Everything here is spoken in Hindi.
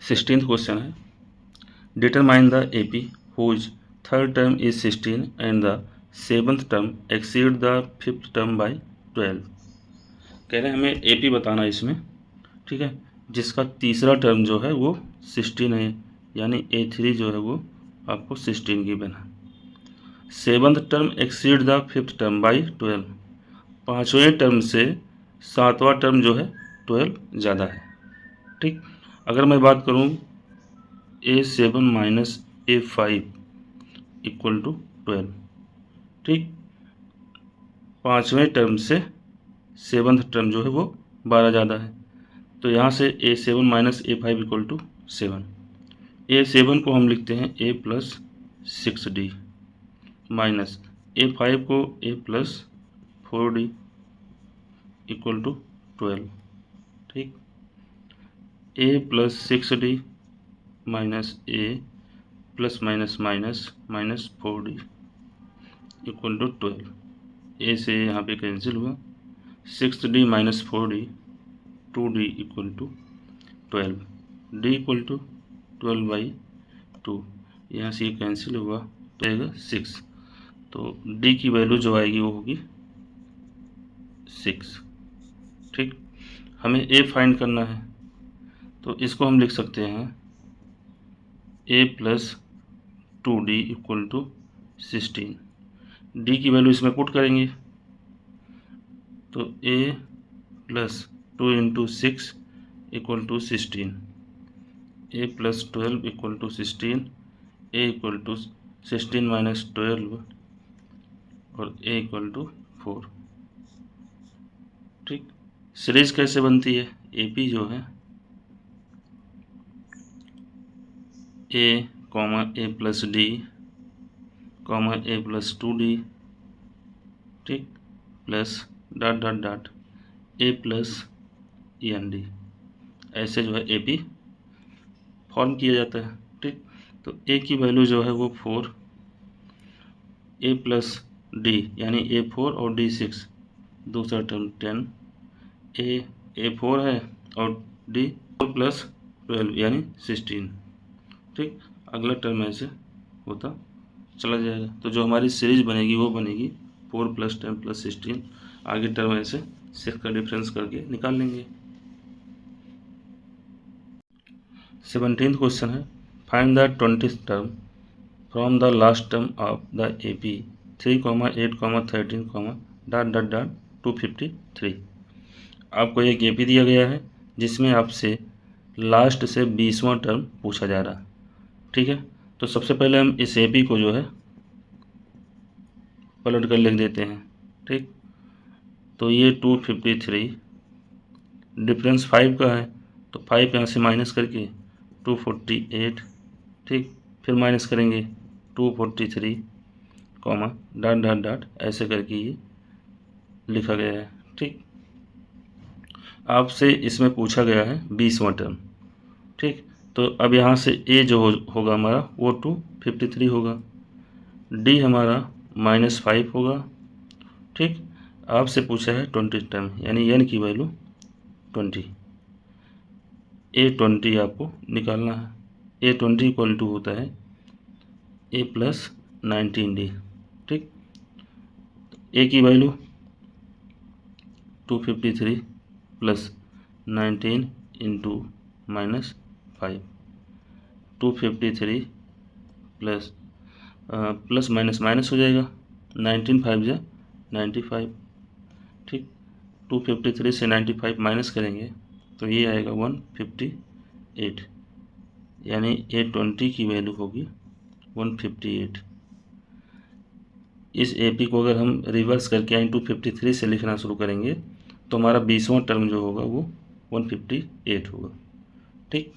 16th क्वेश्चन है, determine the AP whose third term is 16 and the seventh term exceed the fifth term by 12। कह रहे हैं हमें एपी बताना है इसमें, ठीक है, जिसका तीसरा टर्म जो है वो 16 है, यानी A3 जो है वो आपको 16 गिवन है। Seventh term exceed the fifth term by 12, पाँचवें टर्म से सातवां टर्म जो है 12 ज़्यादा है। ठीक, अगर मैं बात करूँ A7 minus A5 equal to 12, ठीक, पाँचवें टर्म से सेवन्थ टर्म जो है वो 12 ज़्यादा है, तो यहाँ से A7 minus A5 equal to 7। A7 को हम लिखते हैं A plus 6D minus A5 को A plus 4D equal to 12। ठीक, A plus 6D minus A plus minus minus minus 4D equal to 12। A से यहाँ पे कैंसिल हुआ, 6D minus 4D 2D equal to 12, D equal to 12/2, यहाँ से ये कैंसिल हुआ तो आएगा 6, तो D की वैल्यू जो आएगी वो होगी 6। ठीक, हमें A फाइंड करना है, तो इसको हम लिख सकते हैं A plus 2D equal to 16। D की वैल्यू इसमें पुट करेंगे तो A plus 2 into 6 equal to 16, A plus 12 equal to 16, A equal to 16 minus 12 और A इक्वल टू 4। ठीक, सीरीज कैसे बनती है, AP जो है A comma A plus D comma A plus 2D, ठीक, plus dot dot dot A plus END, ऐसे जो है AP फॉर्म किया जाता है। ठीक, तो A की वैल्यू जो है वो 4, A प्लस D यानी A4 और D6, दूसरा टर्म 10, A4 है और D 4 प्लस 12 यानी 16। ठीक, अगला टर्म ऐसे होता चला जाएगा, तो जो हमारी सीरीज बनेगी वो बनेगी 4 प्लस 10 प्लस 16, आगे टर्म ऐसे 6 का डिफरेंस करके निकाल लेंगे। 17th क्वेश्चन है, find the 20th term from the last term of the AP 3, 8, 13, dot dot dot 253। आपको एक AP दिया गया है जिसमें आपसे लास्ट से 20वां टर्म पूछा जा रहा है। ठीक है, तो सबसे पहले हम इस AP को जो है पलट कर लिख देते हैं। ठीक, तो ये 253, डिफरेंस 5 का है तो 5 यहाँ से माइनस करके 248, ठीक, फिर माइनस करेंगे 243 कॉमा डॉट डॉट डॉट, ऐसे करके ये लिखा गया है। ठीक, आपसे इसमें पूछा गया है 20वां टर्म। ठीक, तो अब यहाँ से A जो होगा हमारा वो 253 होगा, D हमारा -5 होगा। ठीक, आपसे पूछा है 20 टर्म यानी n की वैल्यू 20, A20 आपको निकालना है। A20 इक्वल टू होता है A प्लस 19D। ठीक, A की value 253 plus 19 into -5, 253 plus plus minus minus हो जाएगा, 19 5 जा 95। ठीक, 253 से 95 माइनस करेंगे तो ये आएगा 158, यानी A20 की वैल्यू होगी 158। इस AP को अगर हम रिवर्स करके यानी 253 से लिखना शुरू करेंगे तो हमारा 20वां टर्म जो होगा वो 158 होगा। ठीक,